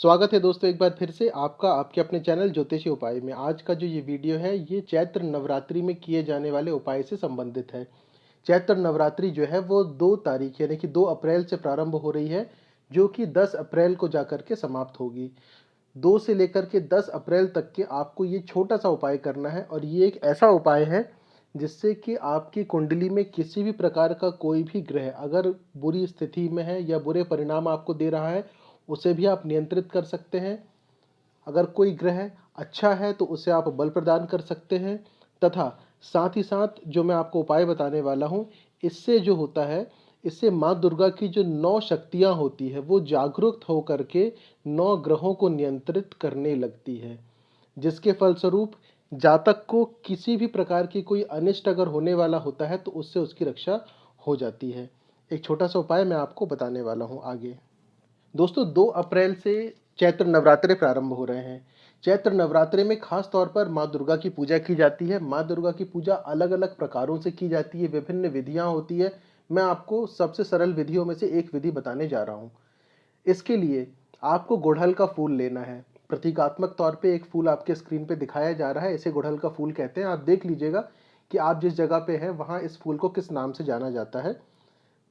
स्वागत है दोस्तों एक बार फिर से आपका आपके अपने चैनल ज्योतिषी उपाय में। आज का जो ये वीडियो है ये चैत्र नवरात्रि में किए जाने वाले उपाय से संबंधित है। चैत्र नवरात्रि जो है वो 2 तारीख यानी कि 2 अप्रैल से प्रारंभ हो रही है, जो कि 10 अप्रैल को जाकर के समाप्त होगी। 2 से लेकर के 10 अप्रैल तक के आपको ये छोटा सा उपाय करना है और ये एक ऐसा उपाय है जिससे कि आपकी कुंडली में किसी भी प्रकार का कोई भी ग्रह अगर बुरी स्थिति में है या बुरे परिणाम आपको दे रहा है, उसे भी आप नियंत्रित कर सकते हैं। अगर कोई ग्रह अच्छा है तो उसे आप बल प्रदान कर सकते हैं तथा साथ ही साथ जो मैं आपको उपाय बताने वाला हूँ, इससे जो होता है, इससे माँ दुर्गा की जो 9 शक्तियाँ होती है वो जागरूक होकर के 9 ग्रहों को नियंत्रित करने लगती है, जिसके फलस्वरूप जातक को किसी भी प्रकार की कोई अनिष्ट अगर होने वाला होता है तो उससे उसकी रक्षा हो जाती है। एक छोटा सा उपाय मैं आपको बताने वाला हूँ आगे। दोस्तों 2 अप्रैल से चैत्र नवरात्रे प्रारंभ हो रहे हैं। चैत्र नवरात्रे में खास तौर पर माँ दुर्गा की पूजा की जाती है। माँ दुर्गा की पूजा अलग-अलग प्रकारों से की जाती है, विभिन्न विधियाँ होती है। मैं आपको सबसे सरल विधियों में से एक विधि बताने जा रहा हूँ। इसके लिए आपको गुड़हल का फूल लेना है। प्रतीकात्मक तौर पे एक फूल आपके स्क्रीन पे दिखाया जा रहा है, इसे गुड़हल का फूल कहते हैं। आप देख लीजिएगा कि आप जिस जगह पे हैं वहाँ इस फूल को किस नाम से जाना जाता है।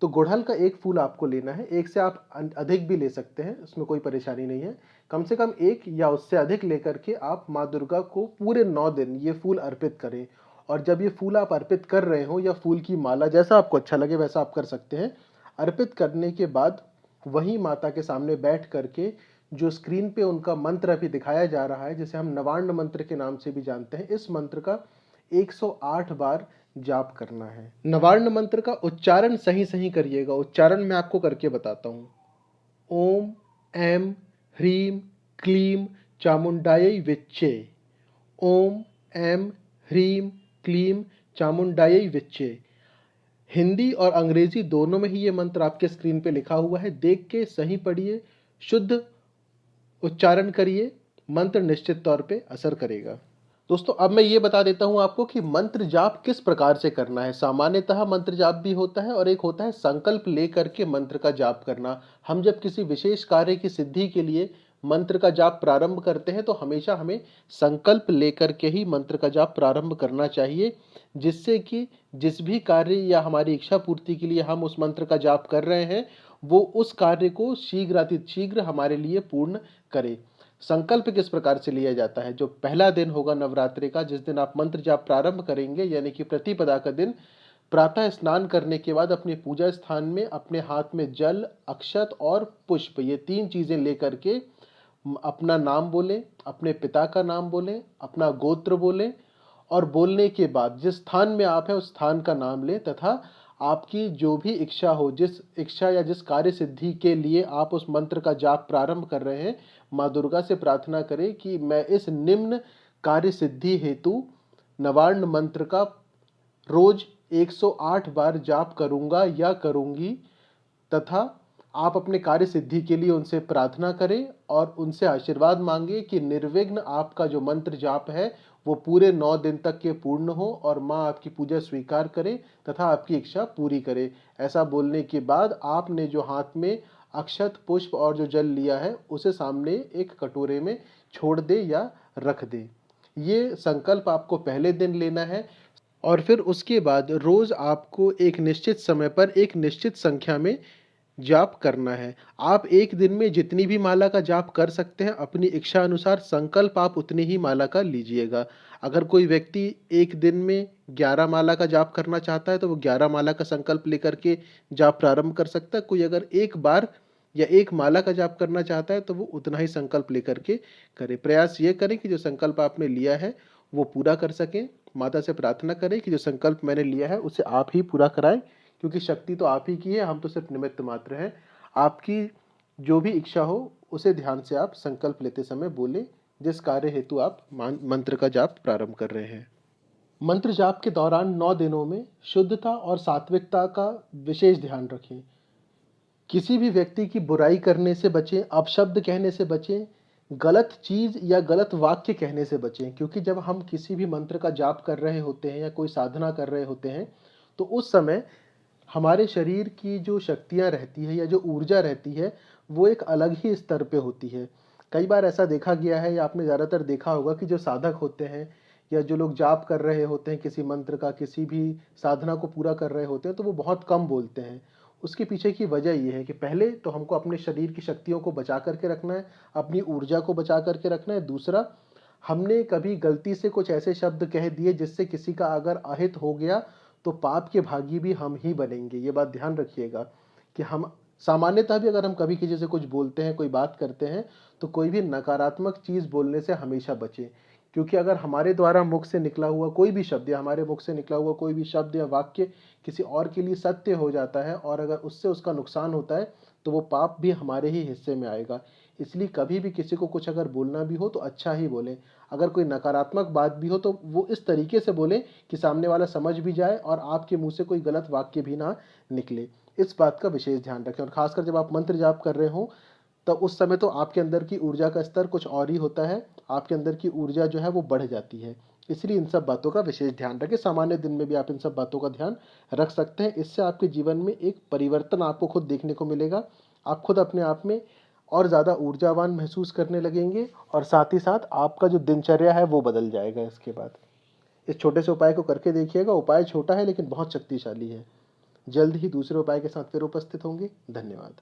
तो गुड़हल का एक फूल आपको लेना है, एक से आप अधिक भी ले सकते हैं, उसमें कोई परेशानी नहीं है। कम से कम एक या उससे अधिक लेकर के आप माँ दुर्गा को पूरे 9 दिन ये फूल अर्पित करें। और जब ये फूल आप अर्पित कर रहे हो या फूल की माला, जैसा आपको अच्छा लगे वैसा आप कर सकते हैं। अर्पित करने के बाद वहीं माता के सामने बैठ करके जो स्क्रीन पे उनका मंत्र अभी दिखाया जा रहा है, जिसे हम नवार्ण मंत्र के नाम से भी जानते हैं, इस मंत्र का 108 बार जाप करना है। नवार्ण मंत्र का उच्चारण सही सही करिएगा। उच्चारण मैं आपको करके बताता हूँ। ओम ऐम ह्रीम क्लीम चामुंडायै विच्चे। ओम ऐम ह्रीम क्लीम चामुंडायै विच्चे। हिंदी और अंग्रेजी दोनों में ही ये मंत्र आपके स्क्रीन पे लिखा हुआ है। देख के सही पढ़िए, शुद्ध उच्चारण करिए, मंत्र निश्चित तौर पे असर करेगा। दोस्तों अब मैं ये बता देता हूँ आपको कि मंत्र जाप किस प्रकार से करना है। सामान्यतः मंत्र जाप भी होता है और एक होता है संकल्प लेकर के मंत्र का जाप करना। हम जब किसी विशेष कार्य की सिद्धि के लिए मंत्र का जाप प्रारंभ करते हैं तो हमेशा हमें संकल्प लेकर के ही मंत्र का जाप प्रारंभ करना चाहिए, जिससे कि जिस भी कार्य या हमारी इच्छा पूर्ति के लिए हम उस मंत्र का जाप कर रहे हैं, वो उस कार्य को शीघ्र हमारे लिए पूर्ण करे। संकल्प किस प्रकार से लिया जाता है? जो पहला दिन होगा नवरात्रि का, जिस दिन आप मंत्र जाप प्रारंभ करेंगे यानी कि प्रतिपदा का दिन, प्रातः स्नान करने के बाद अपने पूजा स्थान में अपने हाथ में जल, अक्षत और पुष्प, ये 3 चीजें लेकर के अपना नाम बोलें, अपने पिता का नाम बोलें, अपना गोत्र बोलें और बोलने के बाद जिस स्थान में आप हैं उस स्थान का नाम लें तथा आपकी जो भी इच्छा हो, जिस इच्छा या जिस कार्य सिद्धि के लिए आप उस मंत्र का जाप प्रारंभ कर रहे हैं, माँ दुर्गा से प्रार्थना करें कि मैं इस निम्न कार्य सिद्धि हेतु नवार्ण मंत्र का रोज 108 बार जाप करूंगा या करूंगी तथा आप अपने कार्य सिद्धि के लिए उनसे प्रार्थना करें और उनसे आशीर्वाद मांगे कि निर्विघ्न आपका जो मंत्र जाप है वो पूरे 9 दिन तक के पूर्ण हो और माँ आपकी पूजा स्वीकार करे तथा आपकी इच्छा पूरी करे। ऐसा बोलने के बाद आपने जो हाथ में अक्षत, पुष्प और जो जल लिया है उसे सामने एक कटोरे में छोड़ दे या रख दे। ये संकल्प आपको पहले दिन लेना है और फिर उसके बाद रोज आपको एक निश्चित समय पर एक निश्चित संख्या में जाप करना है। आप एक दिन में जितनी भी माला का जाप कर सकते हैं, अपनी इच्छा अनुसार संकल्प आप उतनी ही माला का लीजिएगा। अगर कोई व्यक्ति एक दिन में 11 माला का जाप करना चाहता है तो वो 11 माला का संकल्प लेकर के जाप प्रारंभ कर सकता है। कोई अगर एक बार या एक माला का जाप करना चाहता है तो वो उतना ही संकल्प लेकर के करे। प्रयास ये करें कि जो संकल्प आपने लिया है वो पूरा कर सकें। माता से प्रार्थना करें कि जो संकल्प मैंने लिया है उसे आप ही पूरा कराएं, क्योंकि शक्ति तो आप ही की है, हम तो सिर्फ निमित्त मात्र हैं। आपकी जो भी इच्छा हो उसे ध्यान से आप संकल्प लेते समय बोले, जिस कार्य हेतु आप मंत्र का जाप प्रारंभ कर रहे हैं। मंत्र जाप के दौरान 9 दिनों में शुद्धता और सात्विकता का विशेष ध्यान रखें। किसी भी व्यक्ति की बुराई करने से बचें, अपशब्द कहने से बचें, गलत चीज या गलत वाक्य कहने से बचें, क्योंकि जब हम किसी भी मंत्र का जाप कर रहे होते हैं या कोई साधना कर रहे होते हैं तो उस समय हमारे शरीर की जो शक्तियाँ रहती है या जो ऊर्जा रहती है वो एक अलग ही स्तर पे होती है। कई बार ऐसा देखा गया है या आपने ज़्यादातर देखा होगा कि जो साधक होते हैं या जो लोग जाप कर रहे होते हैं किसी मंत्र का, किसी भी साधना को पूरा कर रहे होते हैं, तो वो बहुत कम बोलते हैं। उसके पीछे की वजह ये है कि पहले तो हमको अपने शरीर की शक्तियों को बचा करके रखना है, अपनी ऊर्जा को बचा करके रखना है। दूसरा, हमने कभी गलती से कुछ ऐसे शब्द कह दिए जिससे किसी का अगर अहित हो गया, तो पाप के भागी भी हम ही बनेंगे। ये बात ध्यान रखिएगा कि हम सामान्यतः भी अगर हम कभी किसी से कुछ बोलते हैं, कोई बात करते हैं, तो कोई भी नकारात्मक चीज़ बोलने से हमेशा बचें। क्योंकि अगर हमारे द्वारा मुख से निकला हुआ कोई भी शब्द या हमारे मुख से निकला हुआ कोई भी शब्द या वाक्य किसी और के लिए सत्य हो जाता है और अगर उससे उसका नुकसान होता है, तो वो पाप भी हमारे ही हिस्से में आएगा। इसलिए कभी भी किसी को कुछ अगर बोलना भी हो तो अच्छा ही बोलें। अगर कोई नकारात्मक बात भी हो तो वो इस तरीके से बोलें कि सामने वाला समझ भी जाए और आपके मुँह से कोई गलत वाक्य भी ना निकले। इस बात का विशेष ध्यान रखें और ख़ासकर जब आप मंत्र जाप कर रहे हों, तब उस समय तो आपके अंदर की ऊर्जा का स्तर कुछ और ही होता है, आपके अंदर की ऊर्जा जो है वो बढ़ जाती है। इसलिए इन सब बातों का विशेष ध्यान रखें, सामान्य दिन में भी आप इन सब बातों का ध्यान रख सकते हैं। इससे आपके जीवन में एक परिवर्तन आपको खुद देखने को मिलेगा। आप खुद अपने आप में और ज़्यादा ऊर्जावान महसूस करने लगेंगे और साथ ही साथ आपका जो दिनचर्या है वो बदल जाएगा इसके बाद। इस छोटे से उपाय को करके देखिएगा, उपाय छोटा है लेकिन बहुत शक्तिशाली है। जल्द ही दूसरे उपाय के साथ फिर उपस्थित होंगे। धन्यवाद।